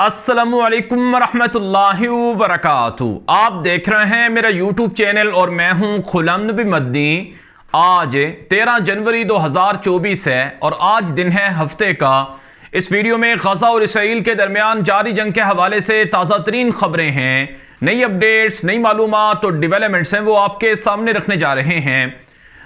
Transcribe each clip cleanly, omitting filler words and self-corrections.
अस्सलामुअलैकुम रहमतुल्लाहि व बरकातुहू। आप देख रहे हैं मेरा यूट्यूब चैनल और मैं हूं खुलम नबी मदनी। आज 13 जनवरी 2024 है और आज दिन है हफ्ते का। इस वीडियो में गजा और इसराइल के दरमियान जारी जंग के हवाले से ताज़ा तरीन खबरें हैं, नई अपडेट्स, नई मालूमात और डेवलपमेंट्स हैं, वो आपके सामने रखने जा रहे हैं।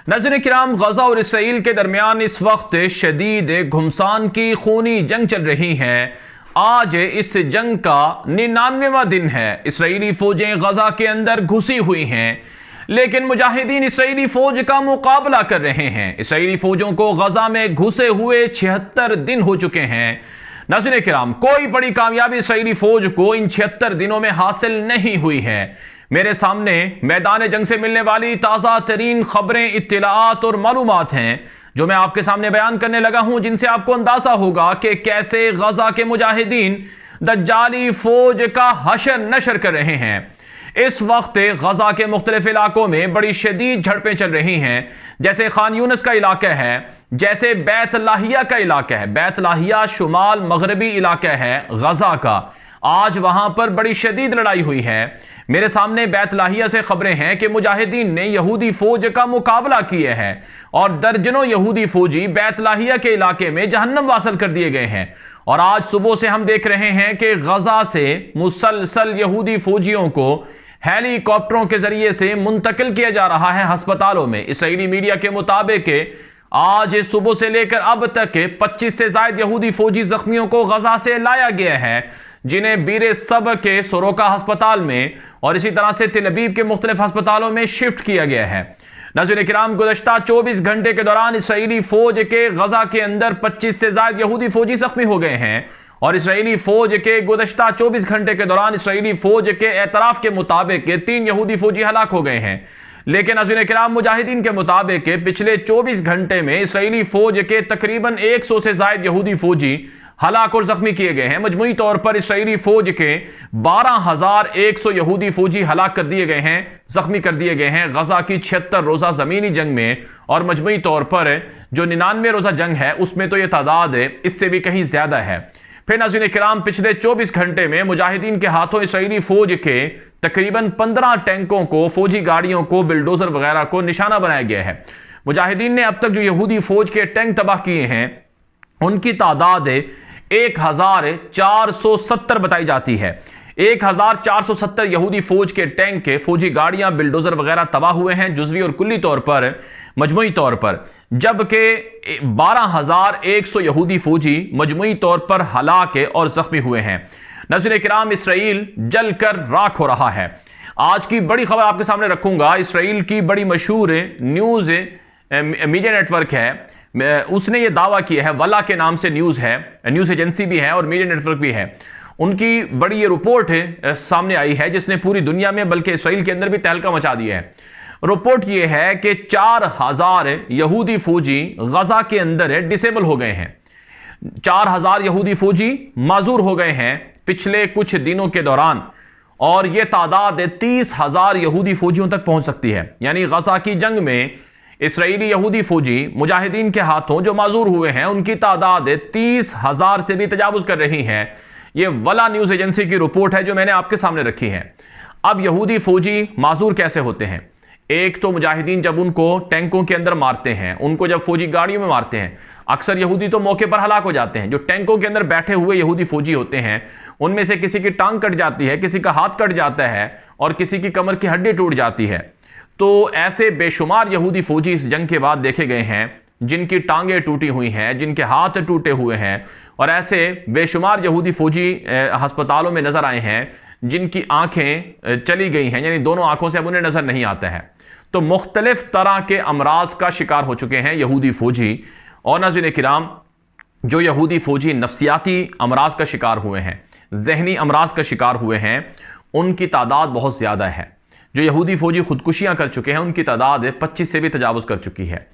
नाज़रीन किराम, गजा और इसराइल के दरमियान इस वक्त शदीद घुमसान की खूनी जंग चल रही है। आज इस जंग का 99वां दिन है। इसराइली फौजें गजा के अंदर घुसी हुई हैं, लेकिन मुजाहिदीन इसराइली फौज का मुकाबला कर रहे हैं। इसराइली फौजों को गजा में घुसे हुए 76 दिन हो चुके हैं। नाज़रीन किराम, कोई बड़ी कामयाबी इसराइली फौज को इन 76 दिनों में हासिल नहीं हुई है। मेरे सामने मैदान जंग से मिलने वाली ताज़ा तरीन खबरें, इत्तलाआत और मालूमात हैं जो मैं आपके सामने बयान करने लगा हूं, जिनसे आपको अंदाजा होगा कि कैसे गजा के मुजाहिदीन दज्जाली फौज का हशर नशर कर रहे हैं। इस वक्त गजा के मुख्तलिफ इलाकों में बड़ी शदीद झड़पें चल रही हैं, जैसे खान यूनिस का इलाका है, जैसे बैत लाहिया का इलाका है। बैत लाहिया शुमाल मगरबी इलाका है गजा का। आज वहां पर बड़ी शदीद लड़ाई हुई है। मेरे सामने बैत लाहिया से खबरें हैं कि मुजाहिदीन ने यहूदी फौज का मुकाबला किया है और दर्जनों यहूदी फौजी बैत लाहिया के इलाके में जहन्नम वासल कर दिए गए हैं। और आज सुबह से हम देख रहे हैं कि गजा से मुसलसल यहूदी फौजियों को हेलीकॉप्टरों के जरिए से मुंतकिल किया जा रहा है अस्पतालों में। इसराइली मीडिया के मुताबिक आज सुबह से लेकर अब तक 25 से ज्यादा यहूदी फौजी जख्मियों को गजा से लाया गया है, जिन्हें बीर सब के सोरोका अस्पताल में और इसी तरह से तिल अबीब के मुख्तलिफ अस्पतालों में शिफ्ट किया गया है। नाज़रीन किराम, गुज़श्ता 24 घंटे के दौरान इसराइली फौज के गजा के अंदर 25 से ज्यादा यहूदी फौजी जख्मी हो गए हैं और इसराइली फौज के गुज़श्ता 24 घंटे के दौरान इसराइली फौज के एतराफ के मुताबिक 3 यहूदी फौजी हलाक हो गए हैं। लेकिन नाज़रीन किराम, मुजाहिदीन के मुताबिक पिछले 24 घंटे में इसराइली फौज के तकरीबन 100 से ज्यादा यहूदी फौजी हलाक और जख्मी किए गए हैं। मजमूई तौर पर इसराइली फौज के 12,100 यहूदी फौजी हलाक कर दिए गए हैं, जख्मी कर दिए गए हैं गजा की 76 रोजा जमीनी जंग में। और मजमूई तौर पर जो 99 रोजा जंग है उसमें तो यह तादाद इससे भी कहीं ज्यादा है। फिर नाज़रीन किराम, पिछले 24 घंटे में मुजाहिदीन के हाथों इसराइली फौज के तकरीबन 15 टैंकों को, फौजी गाड़ियों को, बिल्डोजर वगैरह को निशाना बनाया गया है। मुजाहिदीन ने अब तक जो यहूदी फौज के टैंक तबाह किए हैं उनकी तादाद 1470 बताई जाती है। 1470 यहूदी फौज के टैंक, फौजी गाड़ियां, बिल्डोजर वगैरह तबाह हुए हैं जुजवी और कुल्ली तौर पर, मजमूई तौर पर, जबकि 12,100 यहूदी फौजी मजमूई तौर पर हलाक और जख्मी हुए हैं। नाज़रीन किराम, इसराइल जलकर राख हो रहा है। आज की बड़ी खबर आपके सामने रखूंगा। इसराइल की बड़ी मशहूर न्यूज़ मीडिया नेटवर्क है, उसने ये दावा किया है, वला के नाम से न्यूज़ है, न्यूज़ एजेंसी भी है और मीडिया नेटवर्क भी है। उनकी बड़ी ये रिपोर्ट सामने आई है जिसने पूरी दुनिया में बल्कि इसराइल के अंदर भी तहलका मचा दिया है। रिपोर्ट ये है कि 4,000 यहूदी फौजी गजा के अंदर डिसेबल हो गए हैं। 4,000 यहूदी फौजी माजूर हो गए हैं पिछले कुछ दिनों के दौरान और यह तादाद 30,000 यहूदी फौजियों तक पहुंच सकती है। यानी गजा की जंग में इसराइली यहूदी फौजी मुजाहिदीन के हाथों जो माजूर हुए हैं उनकी तादाद 30,000 से भी तजावुज कर रही है। यह वला न्यूज़ एजेंसी की रिपोर्ट है जो मैंने आपके सामने रखी है। अब यहूदी फौजी माजूर कैसे होते हैं? एक तो मुजाहिदीन जब उनको टैंकों के अंदर मारते हैं, उनको जब फौजी गाड़ियों में मारते हैं, अक्सर यहूदी तो मौके पर हलाक हो जाते हैं। जो टैंकों के अंदर बैठे हुए यहूदी फौजी होते हैं उनमें से किसी की टांग कट जाती है, किसी का हाथ कट जाता है और किसी की कमर की हड्डी टूट जाती है। तो ऐसे बेशुमार यहूदी फौजी इस जंग के बाद देखे गए हैं जिनकी टांगें टूटी हुई हैं, जिनके हाथ टूटे हुए हैं, और ऐसे बेशुमार यहूदी फौजी अस्पतालों में नजर आए हैं जिनकी आंखें चली गई हैं, यानी दोनों आंखों से अब उन्हें नजर नहीं आता है। तो मुख्तलिफ तरह के अमराज का शिकार हो चुके हैं यहूदी फौजी। और नाज़रीन किराम, जो यहूदी फौजी नफ्सियाती अमराज का शिकार हुए हैं, जहनी अमराज का शिकार हुए हैं, उनकी तादाद बहुत ज़्यादा है। जो यहूदी फौजी खुदकुशियां कर चुके हैं उनकी तादाद 25 से भी तजावुज कर चुकी है।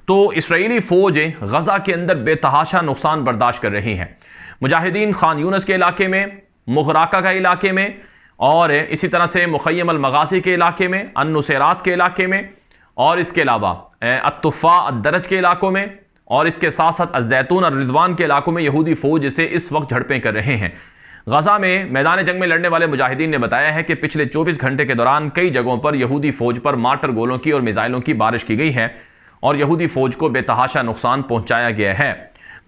तो इसराइली फौज गजा के अंदर बेतहाशा नुकसान बर्दाश्त कर रही है। मुजाहिदीन खान यूनिस के इलाके में, मुगराका का इलाके में और इसी तरह से मुखय्यम अल मगाज़ी के इलाके में, अन-नुसैरात के इलाके में और इसके अलावा अत्तुफ़ा अद-दरज के इलाकों में और इसके साथ साथ अज़ैतून और रिज़वान के इलाकों में यहूदी फौज से इस वक्त झड़पें कर रहे हैं। गजा में मैदान जंग में लड़ने वाले मुजाहिदीन ने बताया है कि पिछले 24 घंटे के दौरान कई जगहों पर यहूदी फौज पर मार्टर गोलों की और मिसाइलों की बारिश की गई है और यहूदी फौज को बेतहाशा नुकसान पहुंचाया गया है।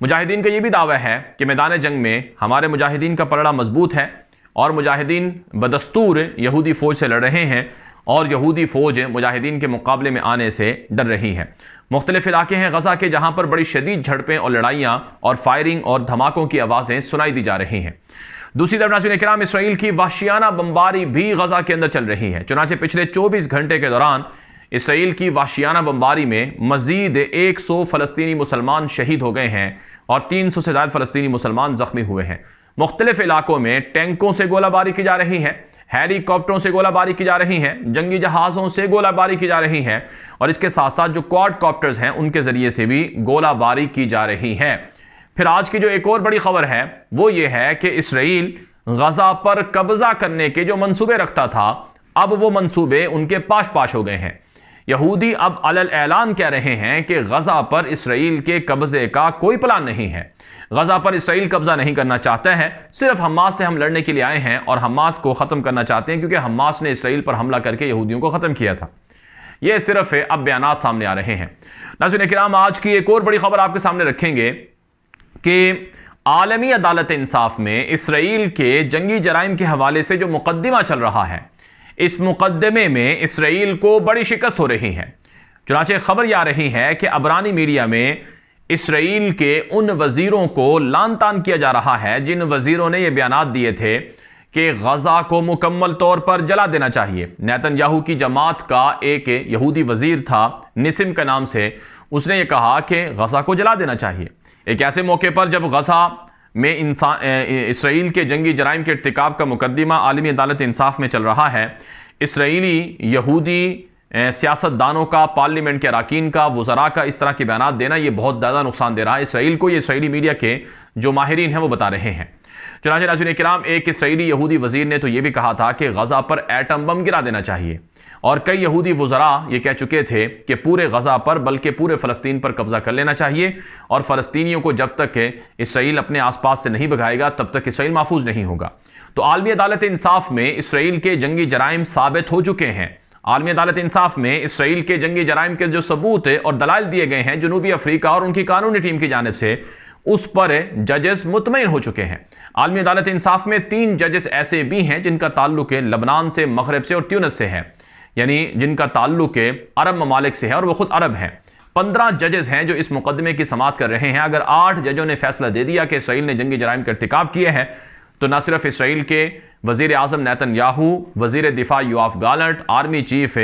मुजाहिदीन का यह भी दावा है कि मैदान जंग में हमारे मुजाहिदीन का पलड़ा मजबूत है और मुजाहिदीन बदस्तूर यहूदी फौज से लड़ रहे हैं और यहूदी फौज मुजाहिदीन के मुकाबले में आने से डर रही है। मुख्तलिफ इलाके हैं गजा के जहां पर बड़ी शदीद झड़पें और लड़ाइयां और फायरिंग और धमाकों की आवाज़ें सुनाई दी जा रही हैं। दूसरी तरफ नाज़रीन किराम, इसराइल की वहशियाना बमबारी भी गजा के अंदर चल रही है। चुनांचे पिछले 24 घंटे के दौरान इसराइल की वहशियाना बमबारी में मजीद 100 फ़लस्तीनी मुसलमान शहीद हो गए हैं और 300 से ज़्यादा फ़लस्तीनी मुसलमान जख्मी हुए हैं। मुख्तलिफ इलाकों में टैंकों से गोलाबारी की जा रही है, हेलीकॉप्टरों से गोलाबारी की जा रही है, जंगी जहाज़ों से गोलाबारी की जा रही है और इसके साथ साथ जो क्वाडकॉप्टर्स हैं उनके ज़रिए से भी गोलाबारी की जा रही है। फिर आज की जो एक और बड़ी खबर है वो ये है कि इसराइल गजा पर कब्जा करने के जो मंसूबे रखता था, अब वो मंसूबे उनके पाश हो गए हैं। यहूदी अब अलल ऐलान कह रहे हैं कि गजा पर इसराइल के कब्जे का कोई प्लान नहीं है। गजा पर इसराइल कब्जा नहीं करना चाहता है, सिर्फ हमास से हम लड़ने के लिए आए हैं और हमास को खत्म करना चाहते हैं क्योंकि हमास ने इसराइल पर हमला करके यहूदियों को खत्म किया था। यह सिर्फ अब बयानात सामने आ रहे हैं। नाज़रीन किराम, आज की एक और बड़ी खबर आपके सामने रखेंगे कि आलमी अदालत इंसाफ में इसराइल के जंगी जराइम के हवाले से जो मुकदमा चल रहा है, इस मुकदमे में इसराइल को बड़ी शिकस्त हो रही है। चुनांचे खबर यह आ रही है कि अबरानी मीडिया में इसराइल के उन वजीरों को लान तान किया जा रहा है जिन वजीरों ने यह बयानात दिए थे कि गजा को मुकम्मल तौर पर जला देना चाहिए। नेतन्याहू की जमात का एक यहूदी वजीर था, निसिम के नाम से, उसने यह कहा कि गजा को जला देना चाहिए। एक ऐसे मौके पर जब गजा में इसराइल के जंगी जराइम के इर्तिकाब का मुकदमा आलमी अदालत इंसाफ में चल रहा है, इसराइली यहूदी सियासतदानों का, पार्लियामेंट के अरकान का, वज़रा का इस तरह के बयानात देना ये बहुत ज़्यादा नुकसान दे रहा है इसराइल को। ये इसराइली मीडिया के जो माहिरीन हैं वो बता रहे हैं। चुनांचे नाज़रीन किराम, एक इसराइली यहूदी वजीर ने तो ये भी कहा था कि गजा पर एटम बम गिरा देना चाहिए और कई यहूदी वज़रा ये कह चुके थे कि पूरे गजा पर बल्कि पूरे फ़लस्तीन पर कब्जा कर लेना चाहिए और फ़लस्तीनियों को जब तक इसराइल अपने आसपास से नहीं भगाएगा तब तक इसराइल महफूज नहीं होगा। तो आलमी अदालत इंसाफ में इसराइल के जंगी जराइम साबित हो चुके हैं। आलमी अदालत इंसाफ में इसराइल के जंगी जराइम के जो सबूत और दलाइल दिए गए हैं जनूबी अफ्रीका और उनकी कानूनी टीम की जानिब से, उस पर जजेस मुतमईन हो चुके हैं। आलमी अदालत इंसाफ में 3 जजेस ऐसे भी हैं जिनका ताल्लुक लबनान से, मगरब से और ट्यूनिस से है, यानी जिनका ताल्लुक अरब ममालिक से है और वो खुद अरब हैं। 15 जजेस हैं जो इस मुकदमे की समाअत कर रहे हैं। अगर 8 जजों ने फैसला दे दिया कि इसराइल ने जंगी जराइम का इर्तिकाब किया है तो न सिर्फ इसराइल के वजीर आज़म नेतन्याहू, वजीर दिफा योआफ गालंट, आर्मी चीफ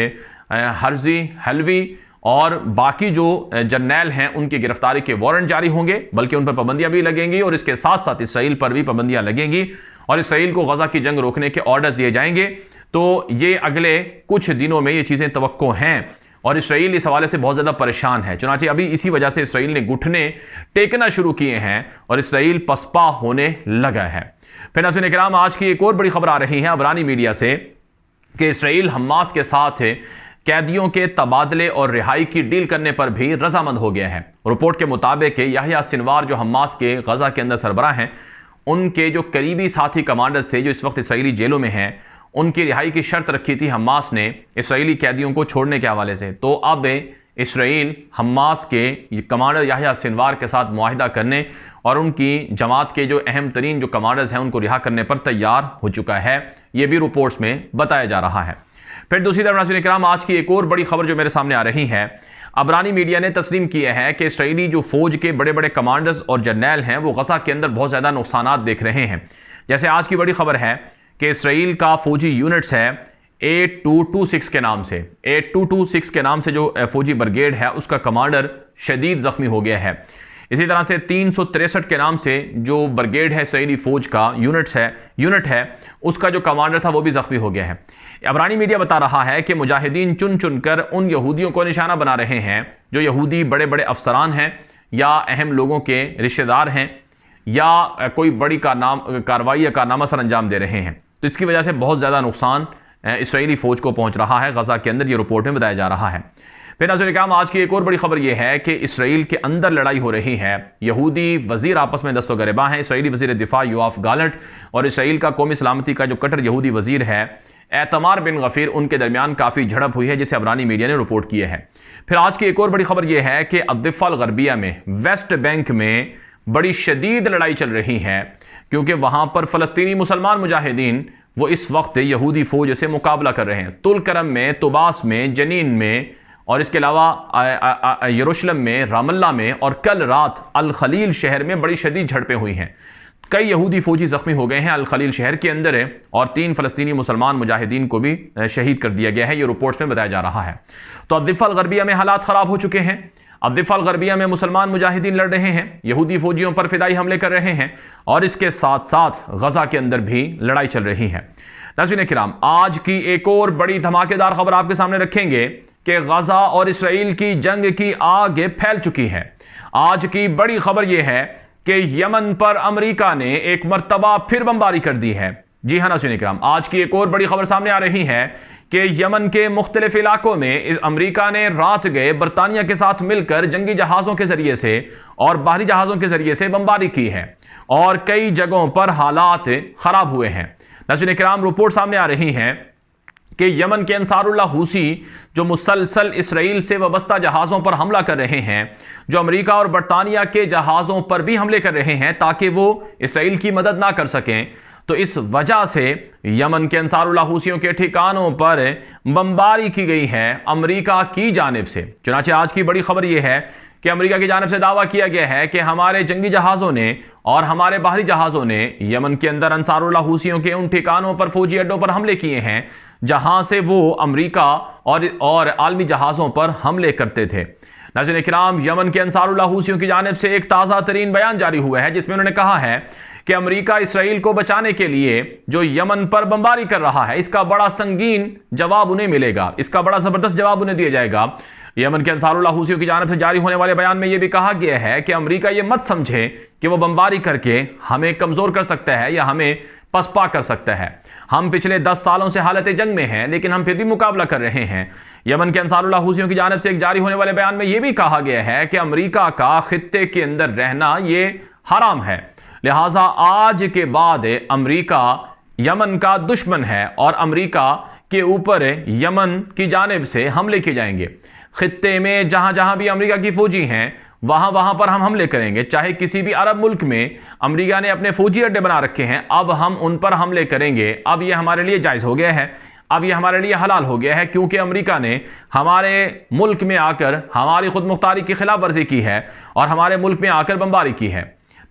हर्जी हलवी और बाकी जो जर्नैल हैं उनकी गिरफ्तारी के वारंट जारी होंगे, बल्कि उन पर पाबंदियां भी लगेंगी और इसके साथ साथ इसराइल पर भी पाबंदियां लगेंगी और इसराइल को गजा की जंग रोकने के ऑर्डर्स दिए जाएंगे। तो ये अगले कुछ दिनों में ये चीज़ें तवक्को हैं और इसराइल इस हवाले से बहुत ज़्यादा परेशान है। चुनांचे अभी इसी वजह से इसराइल ने घुटने टेकना शुरू किए हैं और इसराइल पसपा होने लगा है। फिर नाज़रीन किराम, आज की एक और बड़ी खबर आ रही है अबरानी मीडिया से कि इसराइल हमास के साथ कैदियों के तबादले और रिहाई की डील करने पर भी रजामंद हो गया है। रिपोर्ट के मुताबिक याह्या सिनवार जो हमास के गजा के अंदर सरबराह हैं, उनके जो करीबी साथी कमांडर्स थे जो इस वक्त इसराइली जेलों में हैं, उनकी रिहाई की शर्त रखी थी हमास ने इसराइली कैदियों को छोड़ने के हवाले से। तो अब इसराइल हमास के कमांडर याह्या सिनवार के साथ मुआहिदा करने और उनकी जमात के जो अहम तरीन जो कमांडर्स हैं उनको रिहा करने पर तैयार हो चुका है। ये भी रिपोर्ट्स में बताया जा रहा है। फिर दूसरी तरफ नाज़रीन किराम, आज की एक और बड़ी खबर जो मेरे सामने आ रही है, अबरानी मीडिया ने तस्लीम किया है कि इसराइली जो फौज के बड़े बड़े कमांडर्स और जर्नैल हैं वो गजा के अंदर बहुत ज़्यादा नुकसानात देख रहे हैं। जैसे आज की बड़ी खबर है कि इसराइल का फौजी यूनिट्स है 8226 के नाम से, 8226 के नाम से जो फौजी ब्रिगेड है उसका कमांडर शदीद जख्मी हो गया है। इसी तरह से 363 के नाम से जो ब्रिगेड है इसराइली फौज का यूनिट है उसका जो कमांडर था वो भी जख्मी हो गया है। अबरानी मीडिया बता रहा है कि मुजाहिदीन चुन चुनकर उन यहूदियों को निशाना बना रहे हैं जो यहूदी बड़े बड़े अफसरान हैं या अहम लोगों के रिश्तेदार हैं या कोई बड़ी कार्रवाई या कारनामा सर अंजाम दे रहे हैं। तो इसकी वजह से बहुत ज़्यादा नुकसान इसराइली फ़ौज को पहुंच रहा है गजा के अंदर, ये रिपोर्ट में बताया जा रहा है। फिर नाज़रीन किराम, आज की एक और बड़ी खबर यह है कि इसराइल के अंदर लड़ाई हो रही है। यहूदी वजीर आपस में दस्तो गिरबा हैं। इसराइली वजीर दिफा योआफ गालंट और इसराइल का कौमी सलामती का जो कट्टर यहूदी वजीर है एतमार बिन गफीर, उनके दरमियान काफ़ी झड़प हुई है, जिसे अबरानी मीडिया ने रिपोर्ट किया है। फिर आज की एक और बड़ी खबर यह है कि अद्दिफा अल गरबिया में, वेस्ट बैंक में बड़ी शदीद लड़ाई चल रही है, क्योंकि वहां पर फ़लस्तीनी मुसलमान मुजाहिदीन वो इस वक्त यहूदी फौज से मुकाबला कर रहे हैं। तुलकरम में, तुबास में, जनीन में और इसके अलावा यरूशलेम में, रामल्ला में और कल रात अल खलील शहर में बड़ी शदीद झड़पें हुई हैं। कई यहूदी फौजी जख्मी हो गए हैं अल खलील शहर के अंदर है, और 3 फ़लस्तीनी मुसलमान मुजाहिदीन को भी शहीद कर दिया गया है, ये रिपोर्ट्स में बताया जा रहा है। तो अद्दिफा अल गरबिया में हालात ख़राब हो चुके हैं। अद्दिफा अल गरबिया में मुसलमान मुजाहिदीन लड़ रहे हैं, यहूदी फौजियों पर फिदाई हमले कर रहे हैं, और इसके साथ साथ गजा के अंदर भी लड़ाई चल रही है। नाज़रीन किराम, आज की एक और बड़ी धमाकेदार खबर आपके सामने रखेंगे कि गजा और इसराइल की जंग की आग फैल चुकी है। आज की बड़ी खबर यह है कि यमन पर अमेरिका ने एक मर्तबा फिर बमबारी कर दी है। जी हाँ नाज़रीन किराम, आज की एक और बड़ी खबर सामने आ रही है कि यमन के मुख्तलिफ इलाकों में अमेरिका ने रात गए बरतानिया के साथ मिलकर जंगी जहाज़ों के जरिए से और बाहरी जहाज़ों के जरिए से बमबारी की है, और कई जगहों पर हालात ख़राब हुए हैं। नाज़रीन किराम, रिपोर्ट सामने आ रही हैं कि यमन के अंसारुल्लाह हूसी जो मुसलसल इसराइल से वाबस्ता जहाज़ों पर हमला कर रहे हैं, जो अमेरिका और बरतानिया के जहाज़ों पर भी हमले कर रहे हैं ताकि वो इसराइल की मदद ना कर सकें, तो इस वजह से यमन के अंसारुल्लाह हूसियों के ठिकानों पर बमबारी की गई है अमेरिका की जानिब से। चुनांचे आज की बड़ी खबर यह है कि अमेरिका की जानिब से दावा किया गया है कि हमारे जंगी जहाज़ों ने और हमारे बाहरी जहाज़ों ने यमन के अंदर अंसारुल्लाह हूसियों के उन ठिकानों पर, फौजी अड्डों पर हमले किए हैं जहां से वो अमेरिका और आलमी जहाज़ों पर हमले करते थे। नाज़रीन किराम, यमन के अंसारुल्लाह हूसियों की जानिब से एक ताज़ा तरीन बयान जारी हुआ है, जिसमें उन्होंने कहा है कि अमेरिका इसराइल को बचाने के लिए जो यमन पर बमबारी कर रहा है, इसका बड़ा संगीन जवाब उन्हें मिलेगा, इसका बड़ा ज़बरदस्त जवाब उन्हें दिया जाएगा। यमन के अंसारुल्लाह हूसियों की जानिब से जारी होने वाले बयान में यह भी कहा गया है कि अमेरिका यह मत समझे कि वो बमबारी करके हमें कमज़ोर कर सकता है या हमें पसपा कर सकता है। हम पिछले 10 सालों से हालत जंग में हैं, लेकिन हम फिर भी मुकाबला कर रहे हैं। यमन के अंसारुल्लाह हूसियों की जानिब से एक जारी होने वाले बयान में यह भी कहा गया है कि अमेरिका का खित्ते के अंदर रहना ये हराम है, लिहाजा आज के बाद अमेरिका यमन का दुश्मन है और अमेरिका के ऊपर यमन की जानिब से हमले किए जाएंगे। खित्ते में जहां जहां भी अमेरिका की फौजी हैं वहां वहां पर हम हमले करेंगे, चाहे किसी भी अरब मुल्क में अमेरिका ने अपने फौजी अड्डे बना रखे हैं, अब हम उन पर हमले करेंगे। अब यह हमारे लिए जायज़ हो गया है, अब यह हमारे लिए हलाल हो गया है, क्योंकि अमेरिका ने हमारे मुल्क में आकर हमारी खुद मुख्तारी की खिलाफ वर्जी की है और हमारे मुल्क में आकर बमबारी की है।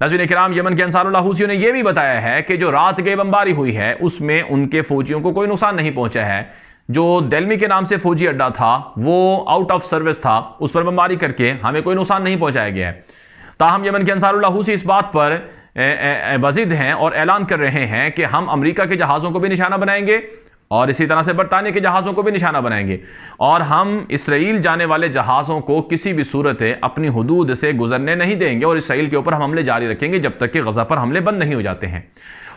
नाज़रीन किराम, यमन के अंसारुल्लाह हूसियों ने यह भी बताया है कि जो रात गए बमबारी हुई है उसमें उनके फौजियों को कोई नुकसान नहीं पहुंचा है। जो देलमी के नाम से फौजी अड्डा था वो आउट ऑफ सर्विस था, उस पर बमबारी करके हमें कोई नुकसान नहीं पहुंचाया गया है। ताहम यमन के अंसारुल्लाह हूसी इस बात पर वज़ीद हैं और ऐलान कर रहे हैं कि हम अमेरिका के जहाज़ों को भी निशाना बनाएंगे और इसी तरह से बरतानिया के जहाज़ों को भी निशाना बनाएंगे, और हम इसराइल जाने वाले जहाज़ों को किसी भी सूरत अपनी हुदूद से गुजरने नहीं देंगे और इसराइल के ऊपर हम हमले जारी रखेंगे जब तक कि गजा पर हमले बंद नहीं हो जाते हैं।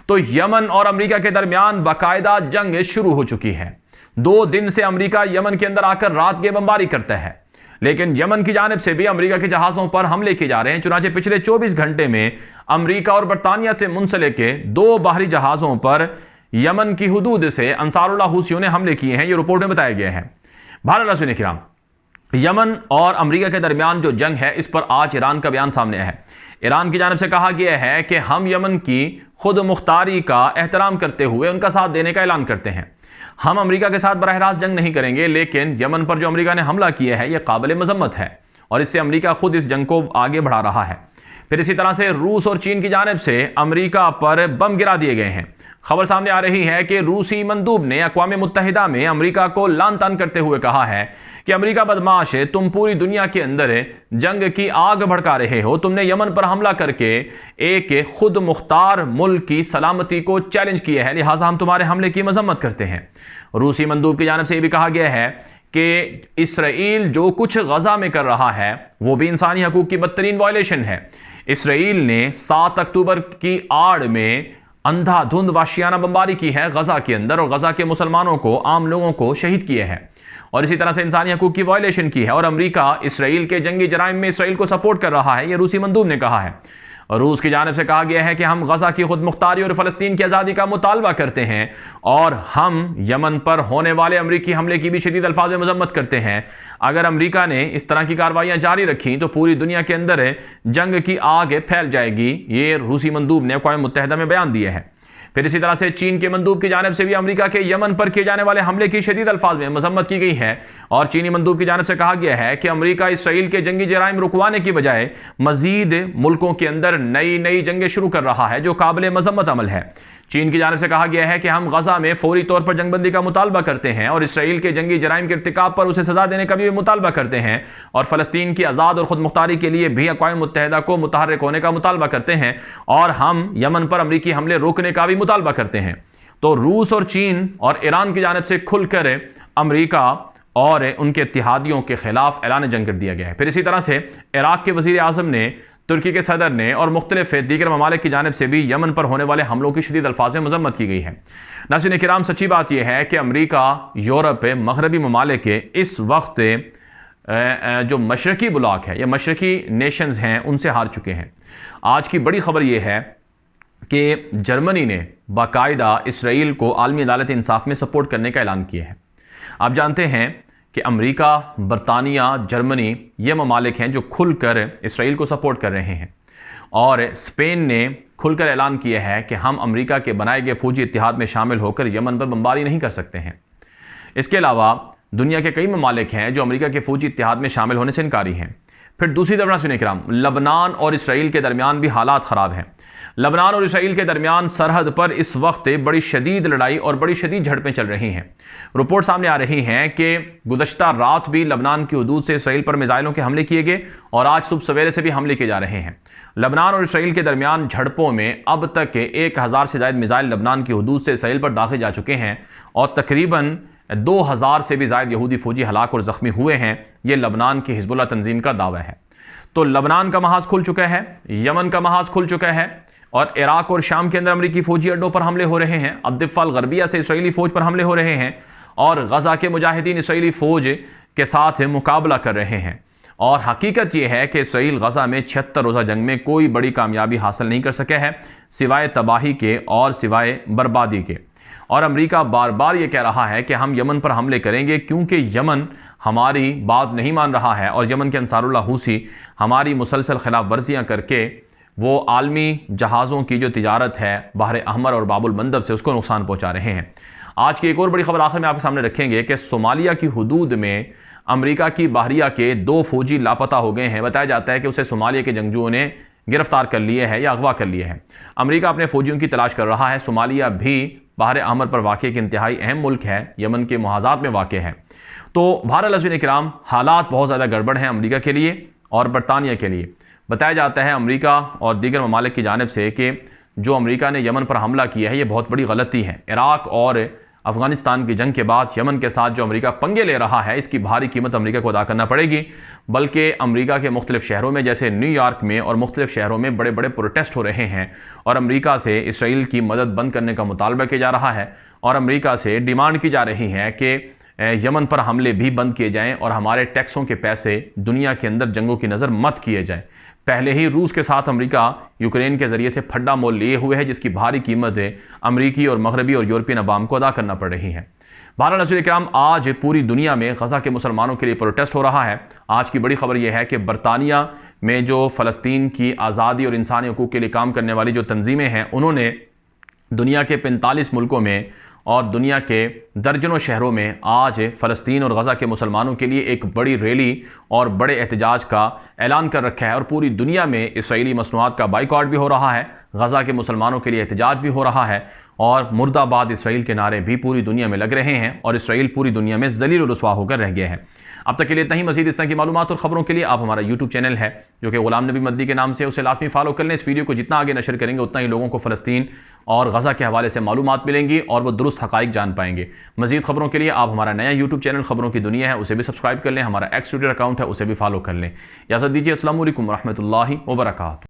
तो यमन और अमेरिका के दरमियान बाकायदा जंग शुरू हो चुकी है। 2 दिन से अमेरिका यमन के अंदर आकर रात के बमबारी करता है, लेकिन यमन की जानिब से भी अमेरिका के जहाज़ों पर हमले किए जा रहे हैं। चुनांचे पिछले 24 घंटे में अमेरिका और बरतानिया से मुंसलिक 2 बाहरी जहाज़ों पर यमन की हुदूद से अंसारुल्लाह हूसियों ने हमले किए हैं, ये रिपोर्ट में बताया गया है। भारत सुनिए किराम, यमन और अमेरिका के दरमियान जो जंग है इस पर आज ईरान का बयान सामने आया है। ईरान की जानिब से कहा गया है कि हम यमन की खुद मुख्तारी का एहतराम करते हुए उनका साथ देने का ऐलान करते हैं। हम अमेरिका के साथ बराह रास्त जंग नहीं करेंगे, लेकिन यमन पर जो अमेरिका ने हमला किया है यह काबिल मजम्मत है और इससे अमेरिका खुद इस जंग को आगे बढ़ा रहा है। फिर इसी तरह से रूस और चीन की जानिब से अमेरिका पर बम गिरा दिए गए हैं। खबर सामने आ रही है कि रूसी मंदूब ने अक़वाम मुत्तहिदा में अमेरिका को लान तान करते हुए कहा है कि अमेरिका बदमाश है, तुम पूरी दुनिया के अंदर जंग की आग भड़का रहे हो, तुमने यमन पर हमला करके एक खुद मुख्तार मुल्क की सलामती को चैलेंज किया है, लिहाजा हम तुम्हारे हमले की मजम्मत करते हैं। रूसी मंदूब की जानिब से यह भी कहा गया है कि इसराइल जो कुछ गजा में कर रहा है वो भी इंसानी हकूक की बदतरीन वायलेशन है। इसराइल ने 7 अक्टूबर की आड़ में अंधाधुंध वाशियाना बमबारी की है गजा के अंदर और गजा के मुसलमानों को, आम लोगों को शहीद किए हैं और इसी तरह से इंसानी हकूक की वायलेशन की है। और अमेरिका इसराइल के जंगी जराइम में इसराइल को सपोर्ट कर रहा है, यह रूसी मंदूब ने कहा है। और रूस की जानिब से कहा गया है कि हम गजा की खुद मुख्तारी और फ़लस्तीन की आज़ादी का मुतालबा करते हैं और हम यमन पर होने वाले अमरीकी हमले की भी शदीद अल्फाज में मजम्मत करते हैं। अगर अमरीका ने इस तरह की कार्रवाइयाँ जारी रखी तो पूरी दुनिया के अंदर जंग की आग फैल जाएगी, ये रूसी मंदूब ने अक़वाम मुत्तहिदा में बयान दिया है। फिर इसी तरह से चीन के मंदूब की जानिब से भी अमेरिका के यमन पर किए जाने वाले हमले की शदीद अल्फाज में मजम्मत की गई है और चीनी मंदूब की जानिब से कहा गया है कि अमेरिका इसराइल के जंगी जराइम रुकवाने की बजाय मजीद मुल्कों के अंदर नई नई जंगें शुरू कर रहा है, जो काबिल मजम्मत अमल है। चीन की जानिब से कहा गया है कि हम गजा में फौरी तौर पर जंगबंदी का मुतालबा करते हैं और इसराइल के जंगी जराइम के इर्तिकाब पर उसे सजा देने का भी मुतालबा करते हैं और फ़लस्तीन की आज़ाद और खुद मुख्तारी के लिए भी अक़वाम मुत्तहिदा को मुतहर्रिक होने का मुतालबा करते हैं और हम यमन पर अमरीकी हमले रोकने का भी मुतालबा करते हैं। तो रूस और चीन और ईरान की जानिब से खुलकर अमरीका और उनके इत्तेहादियों के खिलाफ ऐलान जंग कर दिया गया है। फिर इसी तरह से इराक के वज़ीर आज़म ने, तुर्की के सदर ने और मुख्तलिफ दीगर ममालिक की जानिब से भी यमन पर होने वाले हमलों की शदीद अल्फाज में मजम्मत की गई है। नाज़रीन किराम, सच्ची बात यह है कि अमरीका, यूरोप, मगरबी ममालिक के इस वक्त जो मशरकी ब्लॉक है या मशरकी नेशंस हैं उनसे हार चुके हैं। आज की बड़ी खबर यह है कि जर्मनी ने बाकायदा इसराइल को आलमी अदालत इंसाफ में सपोर्ट करने का ऐलान किया है। आप जानते हैं कि अमेरिका, बरतानिया, जर्मनी ये ममालिक हैं जो खुलकर इसराइल को सपोर्ट कर रहे हैं और स्पेन ने खुलकर ऐलान किया है कि हम अमेरिका के बनाए गए फौजी इत्तेहाद में शामिल होकर यमन पर बमबारी नहीं कर सकते हैं। इसके अलावा दुनिया के कई ममालिक हैं जो अमेरिका के फौजी इत्तेहाद में शामिल होने से इनकारी हैं। फिर दूसरी तरफ सुनिए किराम, लबनान और इसराइल के दरमियान भी हालात ख़राब हैं। लबनान और इसराइल के दरमियान सरहद पर इस वक्त बड़ी शदीद लड़ाई और बड़ी शदीद झड़पें चल रही हैं। रिपोर्ट सामने आ रही हैं कि गुज़श्ता रात भी लबनान की हदूद से इसराइल पर मिसाइलों के हमले किए गए और आज सुबह सवेरे से भी हमले किए जा रहे हैं। लबनान और इसराइल के दरमियान झड़पों में अब तक 1000 से ज़ायद मिसाइल लबनान की हदूद से इसराइल पर दाखिल जा चुके हैं और तकरीबन 2000 से भी ज़ायद यहूदी फौजी हलाक और ज़ख्मी हुए हैं। ये लबनान की हिजबुल्लाह तंजीम का दावा है। तो लबनान का महाज खुल चुका है, यमन का महाज खुल चुका है और इराक और शाम के अंदर अमरीकी फौजी अड्डों पर हमले हो रहे हैं। अब्दिफ़ा अल-गरबिया से इसराइली फ़ौज पर हमले हो रहे हैं और गजा के मुजाहिदीन इसराइली फ़ौज के साथ मुकाबला कर रहे हैं। और हकीकत यह है कि इसराइल गजा में 76 रोज़ा जंग में कोई बड़ी कामयाबी हासिल नहीं कर सके है सिवाय तबाही के और सिवाय बर्बादी के। और अमेरिका बार बार ये कह रहा है कि हम यमन पर हमले करेंगे क्योंकि यमन हमारी बात नहीं मान रहा है और यमन के अंसारुल्लाह हूसी हमारी मुसलसल खिलाफ वर्जियाँ करके वो आलमी जहाज़ों की जो तिजारत है बहर अहमर और बाबुल मंदब से उसको नुकसान पहुँचा रहे हैं। आज की एक और बड़ी खबर आखिर में आपके सामने रखेंगे कि सोमालिया की हदूद में अमेरिका की बहरिया के 2 फौजी लापता हो गए हैं। बताया जाता है कि उसे सोमालिया के जंगजुओं ने गिरफ्तार कर लिए है या अगवा कर लिए है। अमेरिका अपने फौजियों की तलाश कर रहा है। सोमालिया भी बहर अहमर पर वाक़ एक इंतहाई अहम मुल्क है, यमन के मुहाज़ात में वाक़ है। तो बहरहाल किराम, हालात बहुत ज़्यादा गड़बड़ हैं अमेरिका के लिए और बरतानिया के लिए। बताया जाता है अमेरिका और दीगर ममालिक की जानिब से कि जो अमेरिका ने यमन पर हमला किया है ये बहुत बड़ी गलती है। इराक और अफ़गानिस्तान की जंग के बाद यमन के साथ जो अमेरिका पंगे ले रहा है इसकी भारी कीमत अमेरिका को अदा करना पड़ेगी। बल्कि अमेरिका के मुख्तलिफ शहरों में जैसे न्यूयॉर्क में और मुख्तलिफ शहरों में बड़े बड़े प्रोटेस्ट हो रहे हैं और अमेरिका से इसराइल की मदद बंद करने का मुतालबा किया जा रहा है और अमेरिका से डिमांड की जा रही है कि यमन पर हमले भी बंद किए जाएँ और हमारे टैक्सों के पैसे दुनिया के अंदर जंगों की नज़र मत किए जाएँ। पहले ही रूस के साथ अमेरिका यूक्रेन के ज़रिए से फड्डा मोल लिए हुए है जिसकी भारी कीमत अमेरिकी और मगरबी और यूरोपियन अवाम को अदा करना पड़ रही है। बहरहाल नाज़रीन किराम, आज पूरी दुनिया में गजा के मुसलमानों के लिए प्रोटेस्ट हो रहा है। आज की बड़ी खबर यह है कि बरतानिया में जो फ़लस्तीन की आज़ादी और इंसानी हकूक़ के लिए काम करने वाली जो तंजीमें हैं उन्होंने दुनिया के 45 मुल्कों में और दुनिया के दर्जनों शहरों में आज फ़लस्तीन और गजा के मुसलमानों के लिए एक बड़ी रैली और बड़े एहतजाज का ऐलान कर रखा है और पूरी दुनिया में इसराइली मसनूआत का बाइकआउट भी हो रहा है, गजा के मुसलमानों के लिए एहतजाज भी हो रहा है और मुर्दाबाद इसराइल के नारे भी पूरी दुनिया में लग रहे हैं और इसराइल पूरी दुनिया में ज़लील और रुसवा होकर रह गया है। अब तक के लिए इतना ही। मज़ीद इस तरह की मालूमात और ख़बरों के लिए आप हमारा यूट्यूब चैनल है जो कि ग़ुलाम नबी मद्दी के नाम से, उसे लाजमी फॉलो कर लें। इस वीडियो को जितना आगे नशर करेंगे उतना ही लोगों को फ़लस्तीन और गजा के हवाले से मालूमात मिलेंगी और वो दुरुस्त हक़ाइक़ जान पाएंगे। मज़ीद ख़बरों के लिए आप हमारा नया यूट्यूब चैनल ख़बरों की दुनिया है उसे भी सब्सक्राइब कर लें, हमारा एक्स ट्विटर अकाउंट है उसे भी फॉलो कर लें। इजाज़त दीजिए। अस्सलामु अलैकुम व रहमतुल्लाहि व बरकातुहू।